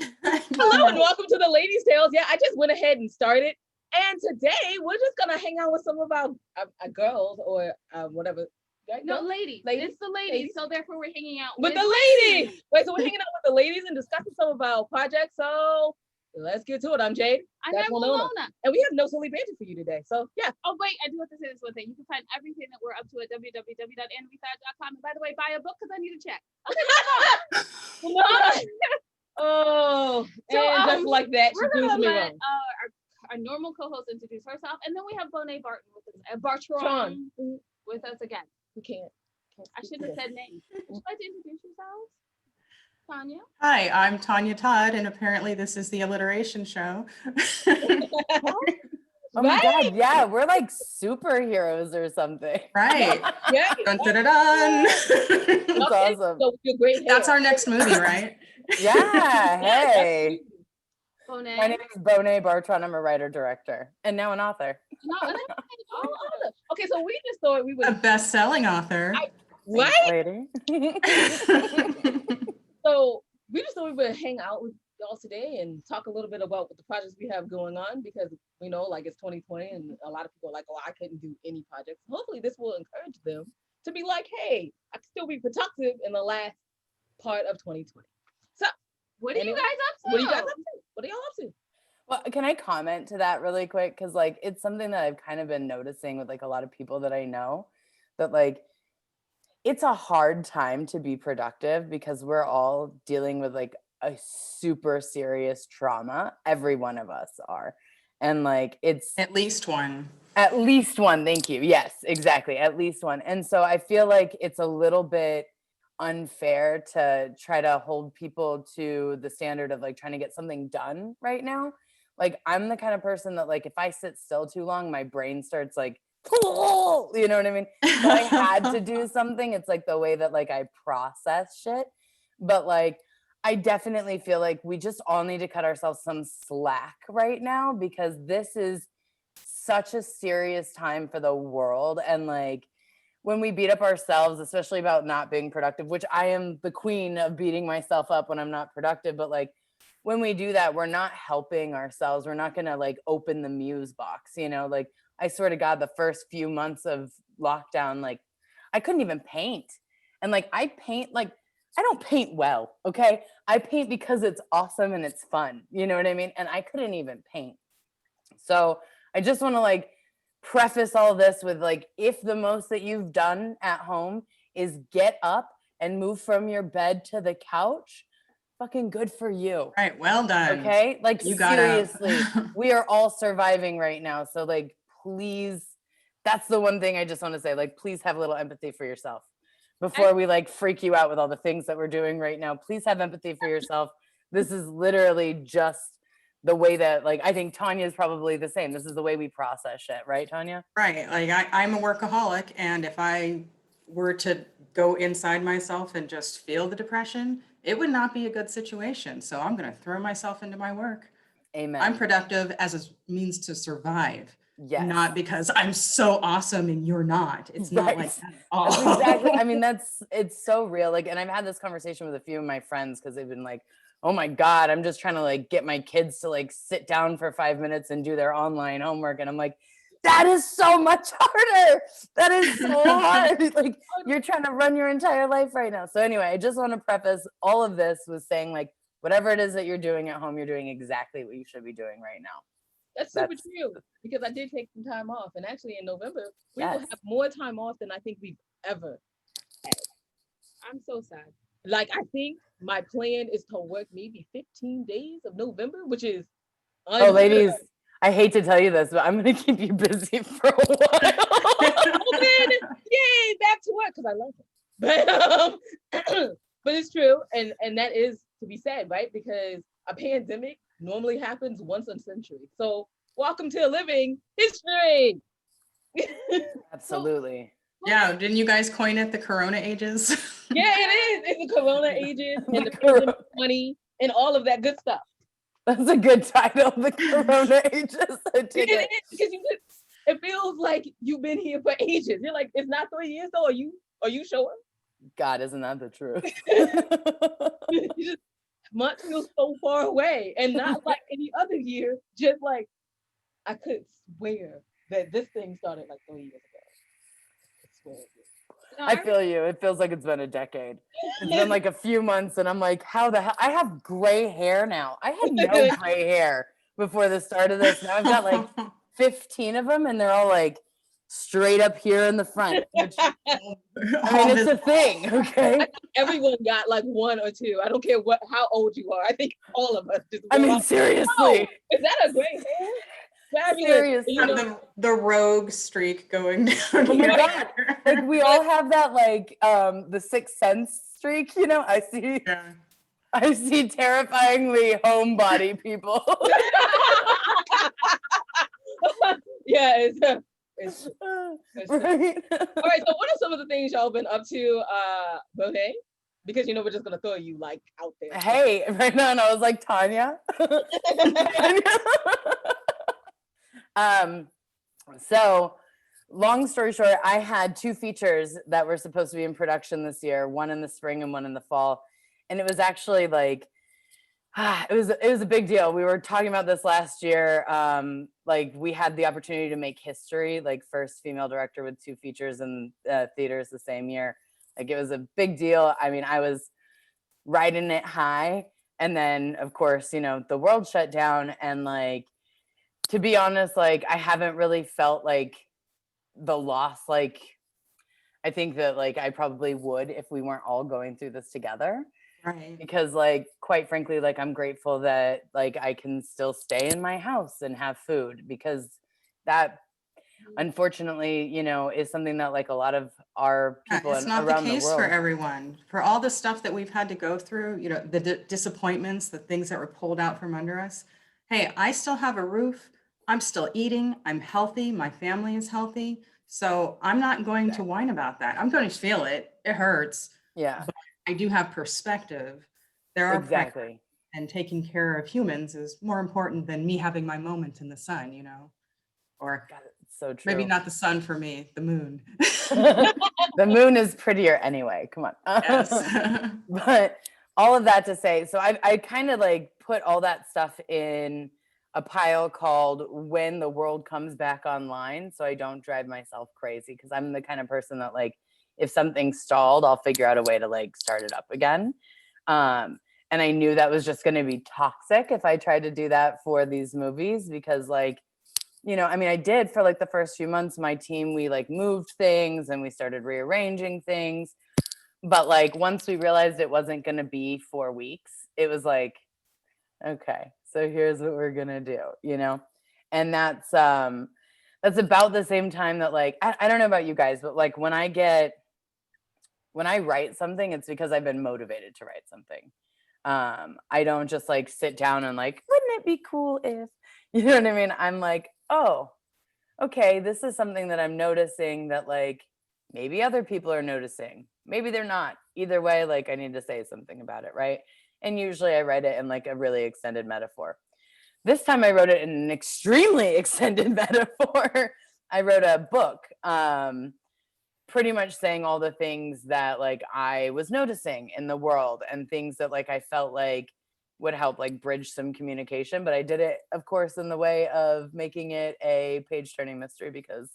Hello and welcome to the Ladies' Tales. Yeah, I just went ahead and started. And today we're just gonna hang out with some of our girls or whatever. Right? No, ladies. It's the ladies. So therefore we're hanging out with the ladies. Wait, so we're hanging out with the ladies and discussing some of our projects. So let's get to it. I'm Jade. I'm Winona. And we have no silly banter for you today. So yeah. Oh wait, I do have to say this one thing. You can find everything that we're up to at www.animethod.com. And by the way, buy a book because I need a check. Okay, oh, so, and just like that, we're gonna let our normal co-host introduce herself, and then we have Bonne Bartron with us again. We can't I should have said names. Would you like to introduce yourselves? Tonya? Hi, I'm Tonya Todd, and apparently this is the alliteration show. Oh my God, yeah, we're like superheroes or something. Right. Yeah. Dun, dun, dun, dun. That's awesome. So great That's our next movie, right? Yeah, hey. Bonne. My name is Bonne Bartron. I'm a writer-director and now an authher. Okay, so we just thought we would A best-selling author. What? Lady. So we just thought we would hang out with y'all today and talk a little bit about what the projects we have going on, because we know like it's 2020 and a lot of people are like, oh, I couldn't do any projects. Hopefully this will encourage them to be like, hey, I can still be productive in the last part of 2020. So what are you guys up to? What are you guys up to? What are y'all up to? Well, can I comment to that really quick? Because like it's something that I've kind of been noticing with like a lot of people that I know, that like it's a hard time to be productive because we're all dealing with like a super serious trauma. Every one of us are. And like it's At least one. At least one. Thank you. Yes, exactly. At least one. And so I feel like it's a little bit unfair to try to hold people to the standard of like trying to get something done right now. Like I'm the kind of person that like if I sit still too long, my brain starts like, you know what I mean? So I had to do something. It's like the way that like I process shit. But like I definitely feel like we just all need to cut ourselves some slack right now, because this is such a serious time for the world. And like when we beat up ourselves, especially about not being productive, which I am the queen of beating myself up when I'm not productive, but like when we do that, we're not helping ourselves. We're not gonna like open the muse box, you know? Like I swear to God, the first few months of lockdown, like I couldn't even paint. And like I paint, like I don't paint well, okay? I paint because it's awesome and it's fun, you know what I mean? And I couldn't even paint. So I just want to like preface all this with like, if the most that you've done at home is get up and move from your bed to the couch, fucking good for you. Right, well done. Okay? Like you seriously, we are all surviving right now. So like, please, that's the one thing I just want to say, like, please have a little empathy for yourself before we like freak you out with all the things that we're doing right now. Please have empathy for yourself. This is literally just the way that like, I think Tonya is probably the same. This is the way we process shit, right, Tonya? Right, like I'm a workaholic, and if I were to go inside myself and just feel the depression, it would not be a good situation. So I'm going to throw myself into my work. Amen. I'm productive as a means to survive. Yes. Not because I'm so awesome and you're not. It's not like that at all. Exactly. I mean, it's so real. Like, and I've had this conversation with a few of my friends because they've been like, oh my God, I'm just trying to like get my kids to like sit down for 5 minutes and do their online homework. And I'm like, that is so much harder. That is so hard. Like you're trying to run your entire life right now. So anyway, I just want to preface all of this with saying like, whatever it is that you're doing at home, you're doing exactly what you should be doing right now. That's super true, because I did take some time off, and actually in November we will have more time off than I think we've ever had. I'm so sad. Like I think my plan is to work maybe 15 days of November, which is oh, ladies, I hate to tell you this, but I'm gonna keep you busy for a while. Yay, back to work, because I love it. But it's true, and that is to be said, right? Because a pandemic normally happens once a century. So welcome to living history. Absolutely. Yeah, didn't you guys coin it the Corona ages? Yeah, it is. It's the Corona ages and the pandemic money and all of that good stuff. That's a good title, the Corona ages. It is, because it feels like you've been here for ages. You're like, it's not 3 years though. Are you sure? God, isn't that the truth? month feels so far away, and not like any other year. Just like I could swear that this thing started like 3 years ago. I swear it did. No, I feel you. It feels like it's been a decade. It's been like a few months, and I'm like, how the hell? I have gray hair now. I had no gray hair before the start of this. Now I've got like 15 of them, and they're all like straight up here in the front. Which, I mean, it's a thing, okay? Everyone got like one or two. I don't care how old you are. I think all of us just. I mean, like, seriously. oh, is that a gray hair? Fabulous. Seriously. You know, the rogue streak going down. Oh my here. God. Like we all have that like the Sixth Sense streak, you know? I see terrifyingly homebody people. yeah, it's right. all right. So what are some of the things y'all been up to, Bohe? Because you know we're just gonna throw you like out there. Hey, right now, and I was like, Tonya. So long story short, I had 2 features that were supposed to be in production this year, one in the spring and one in the fall. And it was actually like, it was a big deal. We were talking about this last year. Like we had the opportunity to make history, like first female director with 2 features in theaters the same year. Like it was a big deal. I mean, I was riding it high. And then of course, you know, the world shut down, and like, to be honest, like I haven't really felt like the loss. Like I think that like I probably would if we weren't all going through this together. Right. Because like quite frankly, like I'm grateful that like I can still stay in my house and have food, because that unfortunately, you know, is something that like a lot of our people It's not around the case the world. for everyone. For all the stuff that we've had to go through, you know, the disappointments, the things that were pulled out from under us. Hey, I still have a roof. I'm still eating. I'm healthy. My family is healthy. So I'm not going to whine about that. I'm going to feel it. It hurts. Yeah, But I do have perspective. There are exactly. and taking care of humans is more important than me having my moment in the sun, you know, or God, it's so true. maybe not the sun for me, the moon. The moon is prettier anyway. Come on. Yes. But all of that to say, so I kind of like put all that stuff in a pile called When the World Comes Back Online, so I don't drive myself crazy, because I'm the kind of person that like if something's stalled, I'll figure out a way to like start it up again. And I knew that was just going to be toxic if I tried to do that for these movies, because like, you know, I mean, I did for like the first few months, my team, we like moved things and we started rearranging things. But like once we realized it wasn't going to be 4 weeks, it was like, okay, so here's what we're going to do, you know? And that's about the same time that like, I don't know about you guys, but like when I write something, it's because I've been motivated to write something. I don't just like sit down and like, wouldn't it be cool if, you know what I mean? I'm like, oh, okay, this is something that I'm noticing that like maybe other people are noticing. Maybe they're not. Either way, like I need to say something about it, right? And usually I write it in like a really extended metaphor. This time I wrote it in an extremely extended metaphor. I wrote a book, pretty much saying all the things that like I was noticing in the world and things that like I felt like would help like bridge some communication. But I did it, of course, in the way of making it a page-turning mystery, because,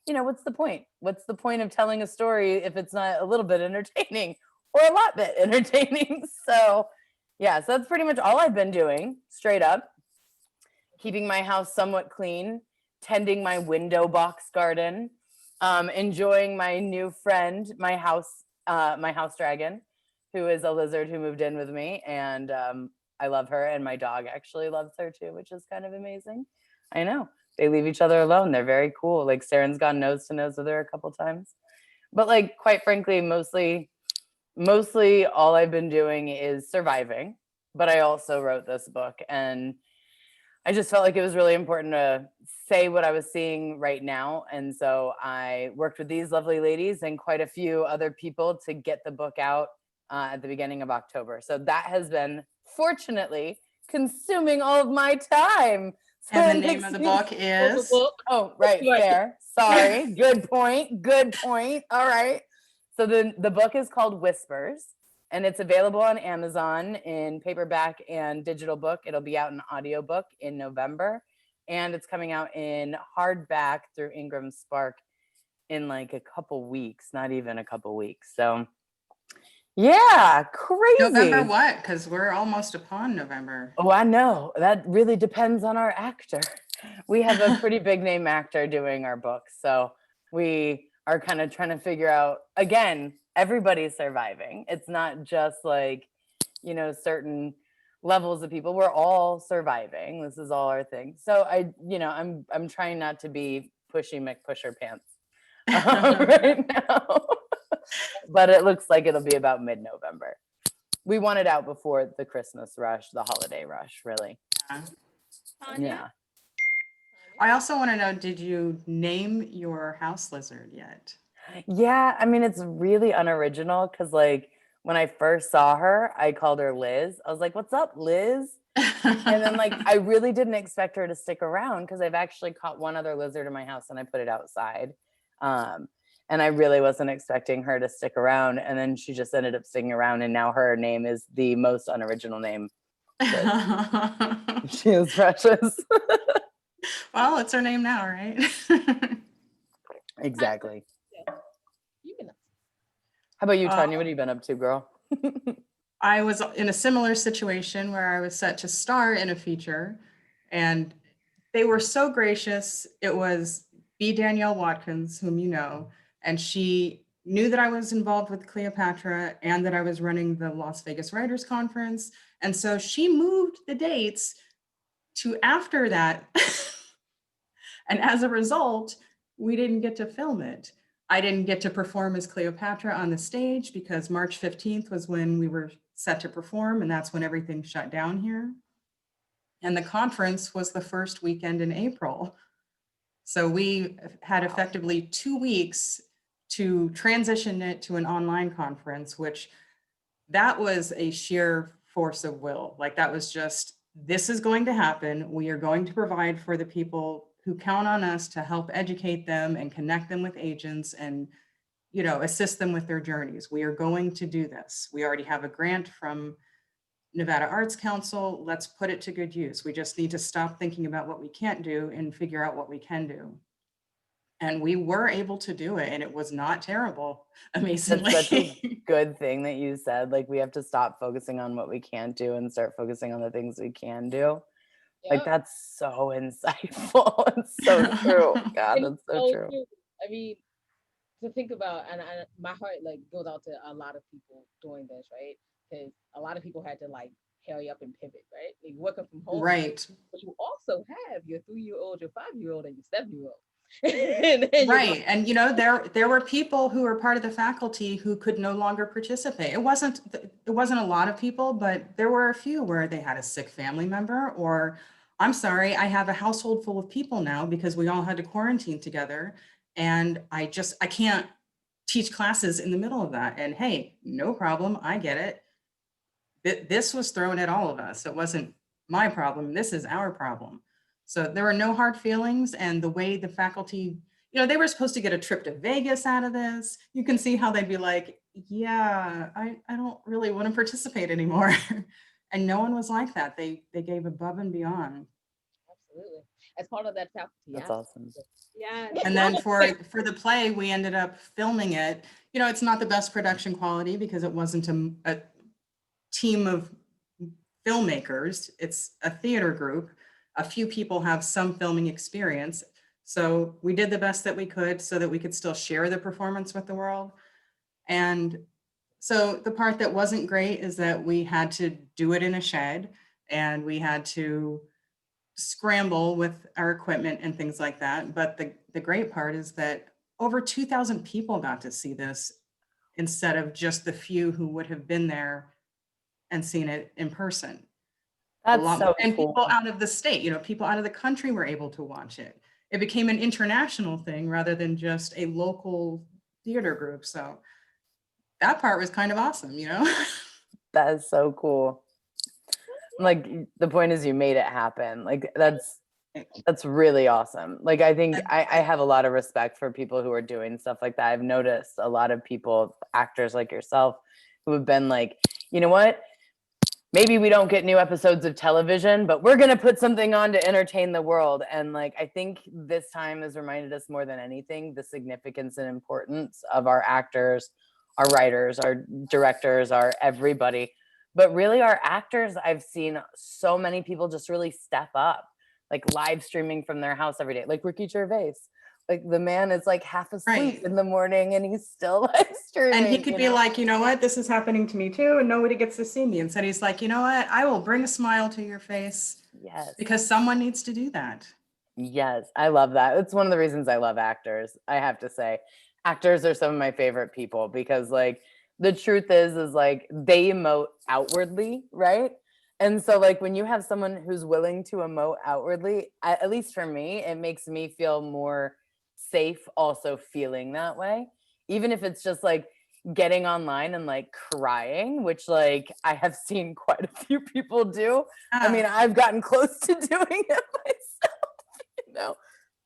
you know, what's the point? What's the point of telling a story if it's not a little bit entertaining or a lot bit entertaining? So yeah, so that's pretty much all I've been doing, straight up. Keeping my house somewhat clean, tending my window box garden, enjoying my new friend, my house dragon, who is a lizard who moved in with me, and I love her, and my dog actually loves her too, which is kind of amazing. I know, they leave each other alone. They're very cool. Like Saren's gone nose to nose with her a couple times, but like quite frankly, mostly all I've been doing is surviving. But I also wrote this book, and I just felt like it was really important to say what I was seeing right now. And so I worked with these lovely ladies and quite a few other people to get the book out at the beginning of October. So that has been, fortunately, consuming all of my time. So And the name of the book is? Oh, right, fair. Sorry. Good point. All right. So the book is called Whispers. And it's available on Amazon in paperback and digital book. It'll be out in audiobook in November. And it's coming out in hardback through Ingram Spark in like a couple weeks, not even a couple weeks. So yeah, crazy. November what? Because we're almost upon November. Oh, I know. That really depends on our actor. We have a pretty big name actor doing our book. So we are kind of trying to figure out, again, everybody's surviving. It's not just like, certain levels of people. We're all surviving. This is all our thing. So I'm trying not to be pushy McPusher pants right now. But it looks like it'll be about mid-November. We want it out before the Christmas rush, the holiday rush, really. Yeah. I also want to know, did you name your house lizard yet? Yeah, I mean, it's really unoriginal because, like, when I first saw her, I called her Liz. I was like, "What's up, Liz?" And then, like, I really didn't expect her to stick around because I've actually caught one other lizard in my house and I put it outside. And I really wasn't expecting her to stick around. And then she just ended up sticking around. And now her name is the most unoriginal name. She is precious. Well, it's her name now, right? Exactly. You can. How about you, Tonya? What have you been up to, girl? I was in a similar situation where I was set to star in a feature, and they were so gracious. It was B. Danielle Watkins, whom you know, and she knew that I was involved with Cleopatra and that I was running the Las Vegas Writers Conference. And so she moved the dates to after that. And as a result, we didn't get to film it. I didn't get to perform as Cleopatra on the stage because March 15th was when we were set to perform, and that's when everything shut down here. And the conference was the first weekend in April. So we had effectively 2 weeks to transition it to an online conference, which that was a sheer force of will. Like that was just, this is going to happen. We are going to provide for the people who count on us to help educate them and connect them with agents and, assist them with their journeys. We are going to do this. We already have a grant from Nevada Arts Council. Let's put it to good use. We just need to stop thinking about what we can't do and figure out what we can do. And we were able to do it, and it was not terrible, amazingly. That's such a good thing that you said. Like, we have to stop focusing on what we can't do and start focusing on the things we can do. Yep. Like, that's so insightful. It's so true. God, that's so true. I mean, to think about, and my heart like goes out to a lot of people doing this, right? Because a lot of people had to like hurry up and pivot, right? Like working from home, right? But you also have your 3-year-old, your 5-year-old, and your 7-year-old. Right. And there were people who were part of the faculty who could no longer participate. It wasn't a lot of people, but there were a few where they had a sick family member, or I'm sorry, I have a household full of people now because we all had to quarantine together, and I can't teach classes in the middle of that. And hey, no problem, I get it. This was thrown at all of us. It wasn't my problem. This is our problem. So there were no hard feelings, and the way the faculty, they were supposed to get a trip to Vegas out of this. You can see how they'd be like, yeah, I don't really want to participate anymore. And no one was like that. They gave above and beyond. Absolutely. As part of that faculty. That's awesome. Yeah. And then for the play, we ended up filming it. It's not the best production quality because it wasn't a team of filmmakers. It's a theater group. A few people have some filming experience. So we did the best that we could so that we could still share the performance with the world. And so the part that wasn't great is that we had to do it in a shed, and we had to scramble with our equipment and things like that. But the great part is that over 2,000 people got to see this instead of just the few who would have been there and seen it in person. That's so and cool. People out of the state, people out of the country were able to watch it. It became an international thing rather than just a local theater group. So that part was kind of awesome, That is so cool. Like, the point is you made it happen. Like, that's really awesome. Like, I think I have a lot of respect for people who are doing stuff like that. I've noticed a lot of people, actors like yourself, who have been like, you know what? Maybe we don't get new episodes of television, but we're going to put something on to entertain the world. And like, I think this time has reminded us more than anything, the significance and importance of our actors, our writers, our directors, our everybody. But really our actors, I've seen so many people just really step up, like live streaming from their house every day, like Ricky Gervais. Like the man is like half asleep in the morning and he's still live streaming. And he could be like, you know what, this is happening to me too, and nobody gets to see me. Instead, he's like, you know what, I will bring a smile to your face. Yes. Because someone needs to do that. Yes, I love that. It's one of the reasons I love actors. I have to say, actors are some of my favorite people because like the truth is like they emote outwardly, right? And so like when you have someone who's willing to emote outwardly, at least for me, it makes me feel more safe also feeling that way. Even if it's just like getting online and like crying, which like I have seen quite a few people do. I mean, I've gotten close to doing it myself, you know.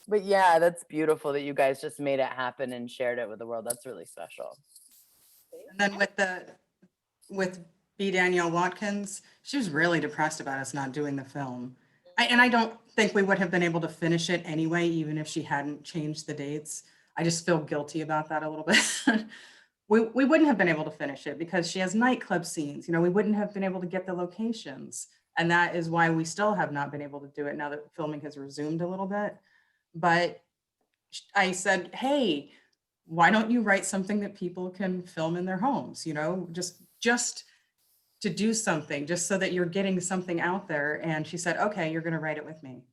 But yeah, that's beautiful that you guys just made it happen and shared it with the world. That's really special. And then with B. Danielle Watkins, she was really depressed about us not doing the film. And I don't think we would have been able to finish it anyway, even if she hadn't changed the dates. I just feel guilty about that a little bit. We wouldn't have been able to finish it because she has nightclub scenes. You know, we wouldn't have been able to get the locations. And that is why we still have not been able to do it now that filming has resumed a little bit. But I said, hey, why don't you write something that people can film in their homes? You know, just to do something, just so that you're getting something out there. And she said, okay, you're going to write it with me.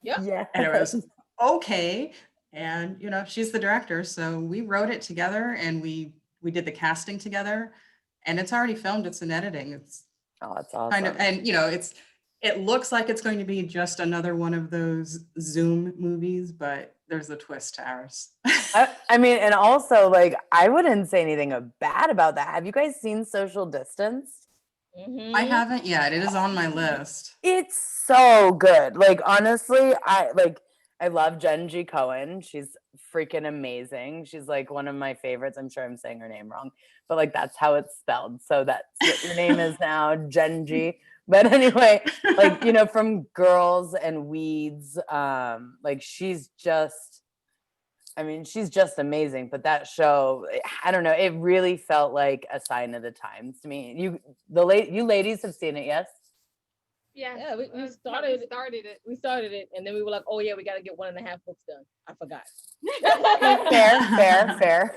Yeah. And it was okay. And, you know, she's the director. So we wrote it together and we did the casting together, and it's already filmed. It's in editing. It's that's awesome. kind of, and, you know, it looks like it's going to be just another one of those Zoom movies, but there's a twist to ours. I mean, and also like, I wouldn't say anything bad about that. Have you guys seen Social Distance? I haven't yet. It is on my list. It's so good. Like, honestly, I love Jen G. Cohen. She's freaking amazing. She's like one of my favorites. I'm sure I'm saying her name wrong, but like that's how it's spelled. So that's what your name is now, Jen G. But anyway, like, you know, from Girls and Weeds, like she's just amazing. But that show, I don't know, it really felt like a sign of the times to me. You ladies have seen it, yes? Yeah, we started it. We started it, and then we were like, oh yeah, we got to get 1.5 books done. I forgot. Fair.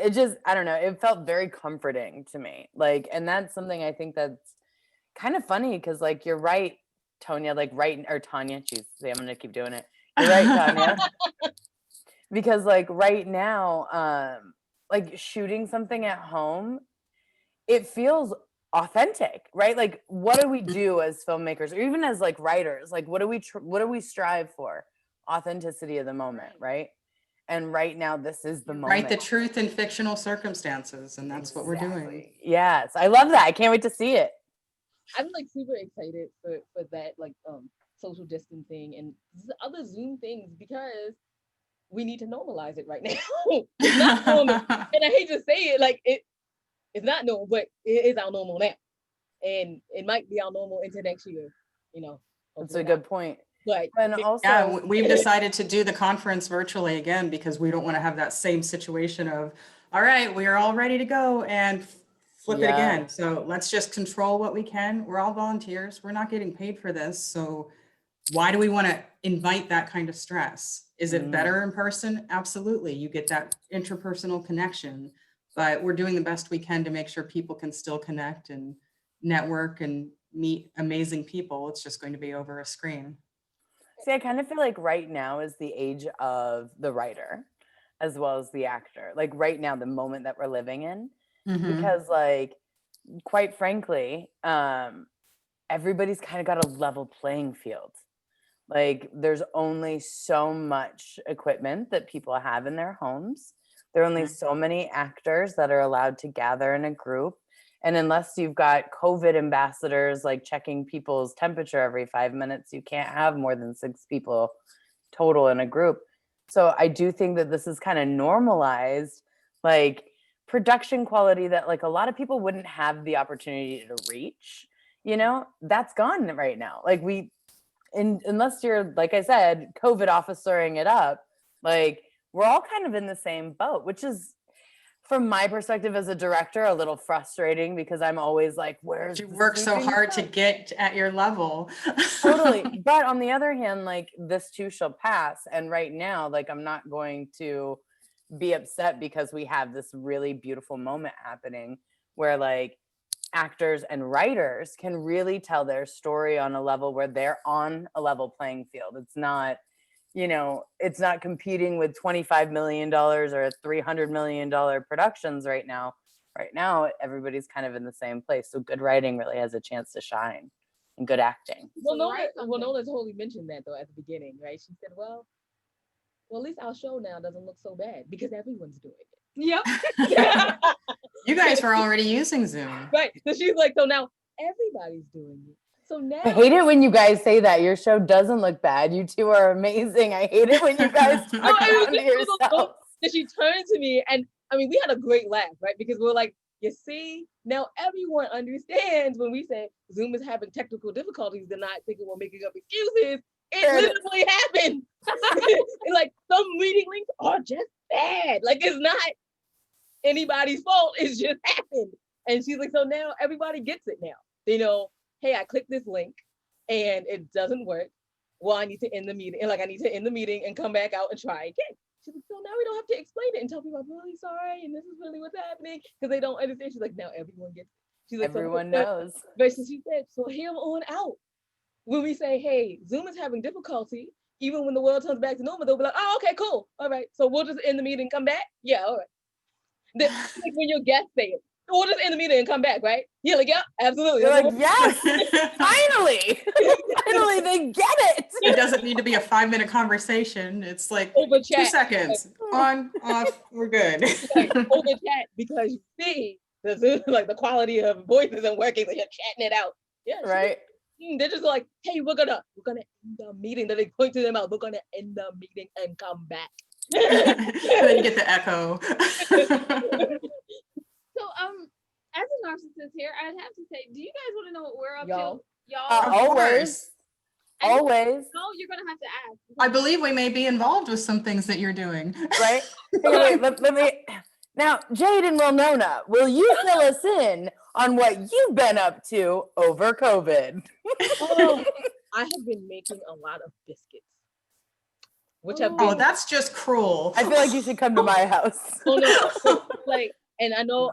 It just, I don't know, it felt very comforting to me. Like, and that's something I think that's kind of funny because like, you're right, Tonya, like Tonya, geez, see, I'm going to keep doing it. You're right, Tonya. Because like right now, like shooting something at home, it feels authentic, right? Like, what do we do as filmmakers or even as like writers? Like, what do we strive for? Authenticity of the moment, right? And right now, this is the moment. Write the truth in fictional circumstances, and that's what we're doing. Yes, I love that. I can't wait to see it. I'm like super excited for that, like social distancing and other Zoom things, because we need to normalize it right now. It's not normal, and I hate to say it, like it's not normal, but it is our normal now, and it might be our normal into next year. You know, that's a good point. But and also, yeah, we've decided to do the conference virtually again because we don't want to have that same situation of, all right, we are all ready to go and flip it again. So let's just control what we can. We're all volunteers. We're not getting paid for this. So why do we want to invite that kind of stress? Is it better in person? Absolutely. You get that interpersonal connection, but we're doing the best we can to make sure people can still connect and network and meet amazing people. It's just going to be over a screen. See, I kind of feel like right now is the age of the writer as well as the actor. Like right now, the moment that we're living in, because like, quite frankly, everybody's kind of got a level playing field. Like there's only so much equipment that people have in their homes. There are only so many actors that are allowed to gather in a group. And unless you've got COVID ambassadors, like checking people's temperature every 5 minutes, you can't have more than 6 people total in a group. So I do think that this is kind of normalized, like production quality that like a lot of people wouldn't have the opportunity to reach, you know, that's gone right now. Like unless you're, like I said, COVID officering it up, like we're all kind of in the same boat, which is, from my perspective as a director, a little frustrating because I'm always like, where's You the work so sweeping hard to stuff? get at your level. Totally. But on the other hand, like this too shall pass. And right now, like I'm not going to be upset because we have this really beautiful moment happening where like actors and writers can really tell their story on a level where they're on a level playing field. It's not, you know, it's not competing with $25 million or $300 million productions right now. Right now, everybody's kind of in the same place. So good writing really has a chance to shine, and good acting. Well, So write something. Nola totally mentioned that though at the beginning, right? She said, well, at least our show now doesn't look so bad because everyone's doing Yep. it. You guys were already using Zoom. Right. So she's like, so now everybody's doing it. So now I hate it when you guys say that. Your show doesn't look bad. You two are amazing. I hate it when you guys talk No, it was down to just so yourselves. that she turned to me, and I mean, we had a great laugh, right? Because we're like, you see, now everyone understands when we say Zoom is having technical difficulties. They're not thinking we're making up excuses. It There it is. literally happened. And like some meeting links are just bad. Like it's not anybody's fault. It's just happened. And she's like, so now everybody gets it now. They know, hey, I clicked this link and it doesn't work. Well, I need to end the meeting. And like I need to end the meeting and come back out and try again. She's like, so now we don't have to explain it and tell people I'm really sorry and this is really what's happening because they don't understand. She's like, now everyone gets it. She's like, Everyone so, knows. but so she said, so here on out, when we say, hey, Zoom is having difficulty, even when the world turns back to normal, they'll be like, oh, okay, cool. All right. So we'll just end the meeting, come back. Yeah, all right. Like when your guests say it, we'll just end the meeting and come back, right? Yeah, like, yeah, absolutely. You're like, yes, finally. Finally, they get it. It doesn't need to be a 5-minute conversation. It's like Over 2 chat. seconds. On, off, we're good. Like, over chat because you see the Zoom, like the quality of voice isn't working, so you're chatting it out. Yeah, Right. They're just like, hey, we're gonna end the meeting. Then they point to them out, we're gonna end the meeting and come back. And then you get the echo. So as a narcissist here, I'd have to say, do you guys want to know what we're up Y'all. to? Y'all. Of Always. course. And Always. No, you're gonna have to ask. I believe we may be involved with some things that you're doing. Right? Hey, wait, let me. Now, Jade and Winona, will you fill us in on what you've been up to over COVID? Oh, I have been making a lot of biscuits, which have Oh, been that's just cruel. I feel like you should come to my house. oh no, like, and I know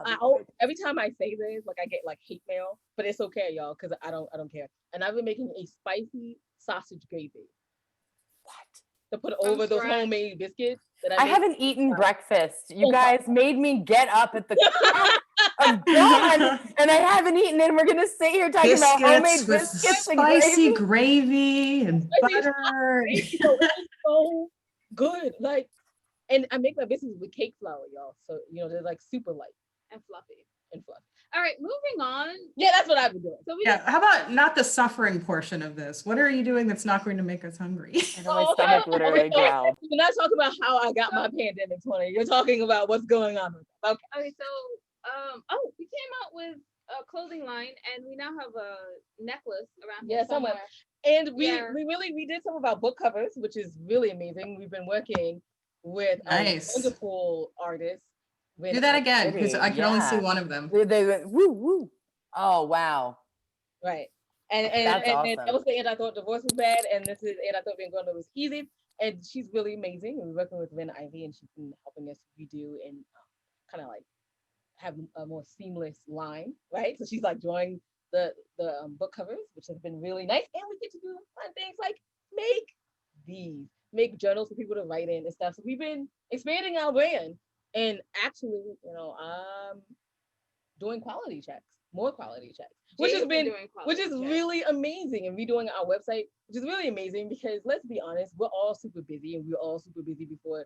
every time I say this, like I get like hate mail, but it's okay, y'all, because I don't care. And I've been making a spicy sausage gravy. What? To put over those scratch. homemade biscuits that I make. haven't eaten breakfast. You Oh, guys made me get up at the crack of dawn, and I haven't eaten it. And we're gonna sit here talking about homemade with biscuits and spicy gravy. gravy and Spicy butter. So it's so good. Like, and I make my biscuits with cake flour, y'all. So they're like super light And fluffy. and fluffy. All right, moving on. Yeah, that's what I've been doing. So we Yeah, how about not the suffering portion of this? What are you doing that's not going to make us hungry? I know my stomach literally growled. You're not talking about how I got my pandemic 20. You're talking about what's going on. Okay. Okay, so we came out with a clothing line, and we now have a necklace around here somewhere. And we Yeah. we did some of our book covers, which is really amazing. We've been working with Nice. wonderful artists. Do that again, because I can only see Yeah. one of them. They went woo woo. Oh wow. Right. And That's and that awesome. was the end I thought divorce was bad, and this is and I thought being grown up was easy. And she's really amazing. We're working with Lynn Ivy, and she's been helping us redo and kind of like have a more seamless line, right? So she's like drawing the book covers, which has been really nice, and we get to do fun things like make journals for people to write in and stuff. So we've been expanding our brand, and actually, doing quality checks, more quality checks, which has been really amazing, and redoing our website, which is really amazing because let's be honest, we're all super busy, and we were all super busy before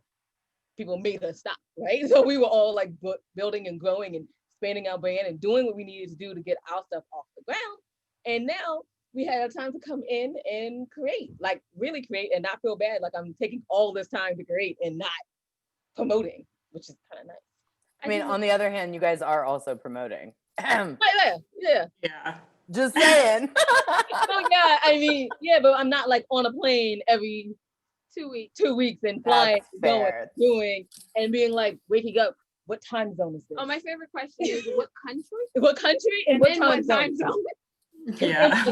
people made us stop, right? So we were all like building and growing and expanding our brand and doing what we needed to do to get our stuff off the ground. And now we had time to come in and create, like really create and not feel bad like I'm taking all this time to create and not promoting, which is kind of nice. I mean, on the other hand, you guys are also promoting. Yeah. Just saying. Oh yeah, I mean, yeah, but I'm not like on a plane every 2 weeks and flying, going, doing, and being like waking up. What time zone is this? Oh, my favorite question is what country? What country and what time zone? Yeah.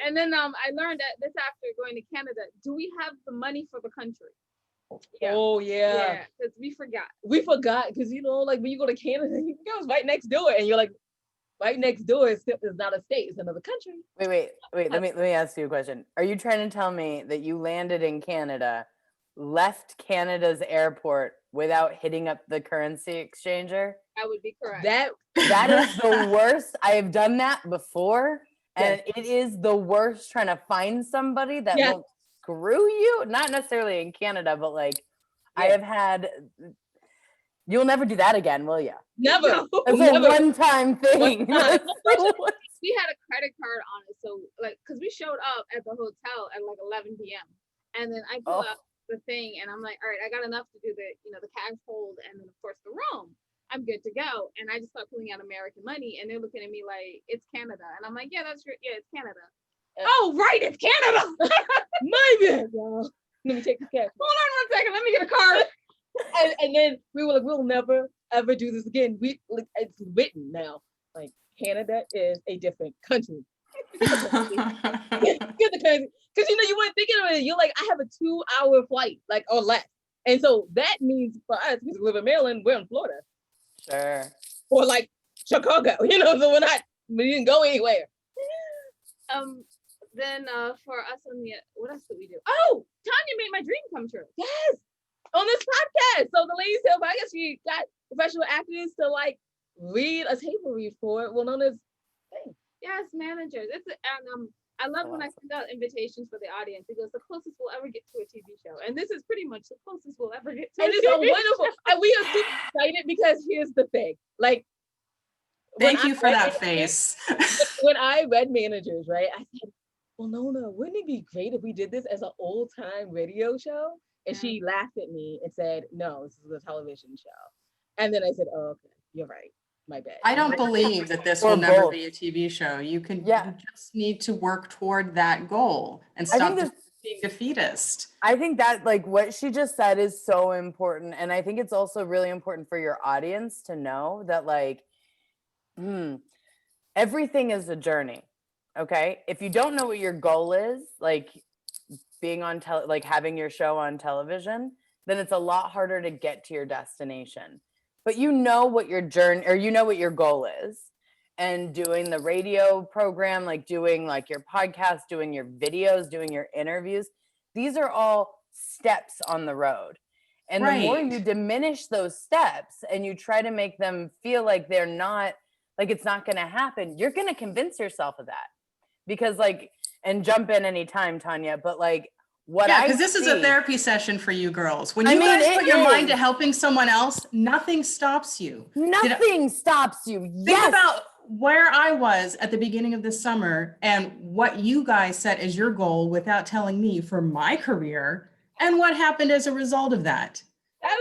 And then I learned that this after going to Canada. Do we have the money for the country? Yeah. Oh yeah. Yeah, because we forgot. We forgot because like when you go to Canada, you go right next door, and you're like, right next door is not a state; it's another country. Wait. Let me ask you a question. Are you trying to tell me that you landed in Canada, left Canada's airport without hitting up the currency exchanger? That would be correct. That is the worst. I have done that before, and it is the worst trying to find somebody that won't screw you. Not necessarily in Canada, but like I have had. You'll never do that again, will you? Never. It's a one-time thing. We had a credit card on it, so like, cause we showed up at the hotel at like 11 p.m. and then I pull up the thing, and I'm like, all right, I got enough to do the cash hold, and then of course the room. I'm good to go, and I just start pulling out American money, and they're looking at me like it's Canada, and I'm like, yeah, that's true, yeah, it's Canada. Oh, right, it's Canada. My bad, y'all. Let me take the cash. Hold on 1 second, let me get a card. and then we were like, we'll never ever do this again. It's written now. Like Canada is a different country. Get the country. Because you weren't thinking of it. You're like, I have a 2-hour flight, like or less. And so that means for us, because we live in Maryland, we're in Florida. Sure. Or like Chicago, so we didn't go anywhere. Then for us what else did we do? Oh, Tonya made my dream come true. Yes. On this podcast. So the ladies help, I guess we got professional actors to like read a table read for it. Well, known as yes, managers. I love when I send out invitations for the audience. It goes, the closest we'll ever get to a TV show. And this is pretty much the closest we'll ever get to. And it's wonderful. And we are super excited because here's the thing. Like, thank you for that face. When I read managers, right, I said, well, Nona, wouldn't it be great if we did this as an old time radio show? And she laughed at me and said, no, this is a television show. And then I said, oh, okay, you're right. My bad. I don't believe that this will never be a TV show. You just need to work toward that goal and stop being defeatist. I think that like what she just said is so important. And I think it's also really important for your audience to know that like, everything is a journey. Okay. If you don't know what your goal is, like being on like having your show on television, then it's a lot harder to get to your destination. But you know what your journey, or you know what your goal is. And doing the radio program, like doing like your podcast, doing your videos, doing your interviews, these are all steps on the road. And the more you diminish those steps and you try to make them feel like they're not, like it's not going to happen, you're going to convince yourself of that. Because like, and jump in anytime, Tonya, but like, because this is a therapy session for you girls. When you guys put your mind to helping someone else, nothing stops you. Nothing stops you. Think about where I was at the beginning of this summer and what you guys set as your goal without telling me for my career, and what happened as a result of that.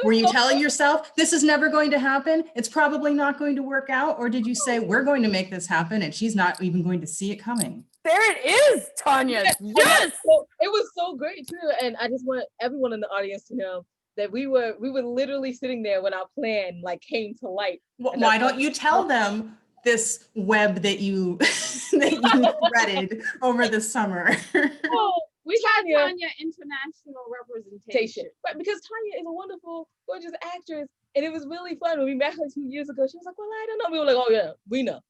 Were you telling yourself this is never going to happen? It's probably not going to work out. Or did you say we're going to make this happen and she's not even going to see it coming? There it is, Tonya. Yes. So it was so great too. And I just want everyone in the audience to know that we were literally sitting there when our plan like came to light. Why don't you tell them this web that you threaded over the summer? Well, we got Tonya international representation. But because Tonya is a wonderful, gorgeous actress. And it was really fun when we met her 2 years ago. She was like, well, I don't know. We were like, oh yeah, we know.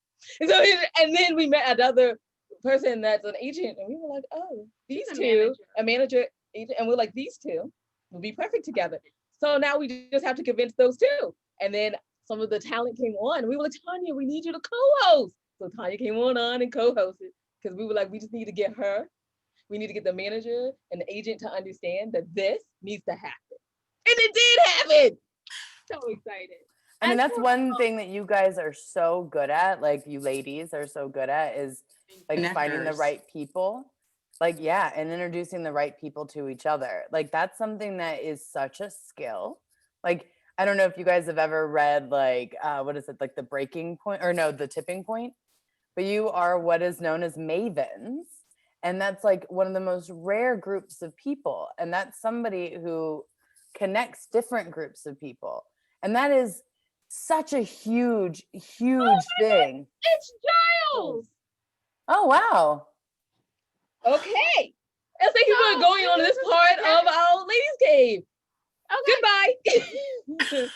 And then we met another person that's an agent, and we were like, oh, these two, a manager, agent, and we're like, these two will be perfect together. So now we just have to convince those two. And then some of the talent came on. We were like, Tonya, we need you to co-host. So Tonya came on and co-hosted because we were like, we just need to get her. We need to get the manager and the agent to understand that this needs to happen. And it did happen. So excited. I mean, that's one thing that you guys are so good at, like you ladies are so good at, is like finding the right people. Like, yeah, and introducing the right people to each other. Like, that's something that is such a skill. Like, I don't know if you guys have ever read like, what is it? Like the breaking point or no, the tipping point, but you are what is known as mavens. And that's like one of the most rare groups of people. And that's somebody who connects different groups of people. And that is such a huge, huge thing. It's Giles. Oh, wow. Okay. And thank you for going on this part of our ladies' cave. Okay. Goodbye.